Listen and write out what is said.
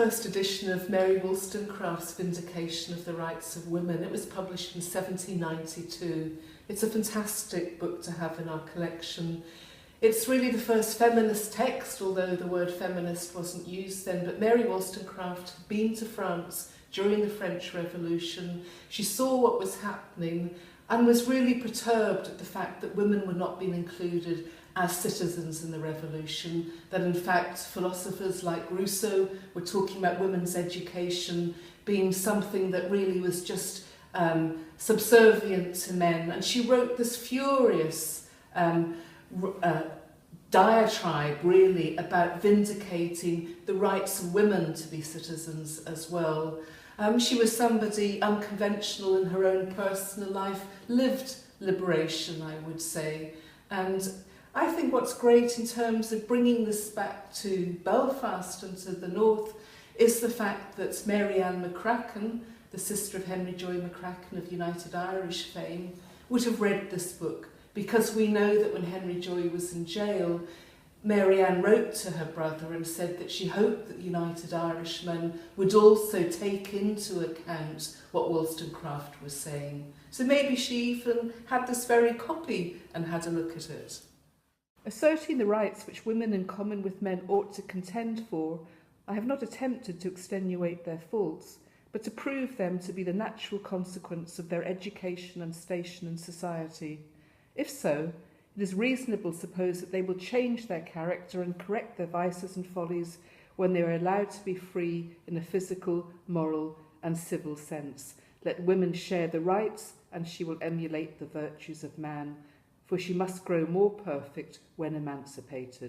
first edition of Mary Wollstonecraft's Vindication of the Rights of Women. It was published in 1792. It's a fantastic book to have in our collection. It's really the first feminist text, although the word feminist wasn't used then, but Mary Wollstonecraft had been to France during the French Revolution. She saw what was happening and was really perturbed at the fact that women were not being included as citizens in the revolution, that in fact philosophers like Rousseau were talking about women's education being something that really was just subservient to men. And she wrote this furious diatribe really about vindicating the rights of women to be citizens as well. She was somebody unconventional in her own personal life, lived liberation, I would say. And I think what's great in terms of bringing this back to Belfast and to the north is the fact that Mary Ann McCracken, the sister of Henry Joy McCracken of United Irish fame, would have read this book, because we know that when Henry Joy was in jail, Mary Ann wrote to her brother and said that she hoped that United Irishmen would also take into account what Wollstonecraft was saying. So maybe she even had this very copy and had a look at it. Asserting the rights which women in common with men ought to contend for, I have not attempted to extenuate their faults, but to prove them to be the natural consequence of their education and station in society. If so, it is reasonable to suppose that they will change their character and correct their vices and follies when they are allowed to be free in a physical, moral and civil sense. Let women share the rights, and she will emulate the virtues of man, for she must grow more perfect when emancipated.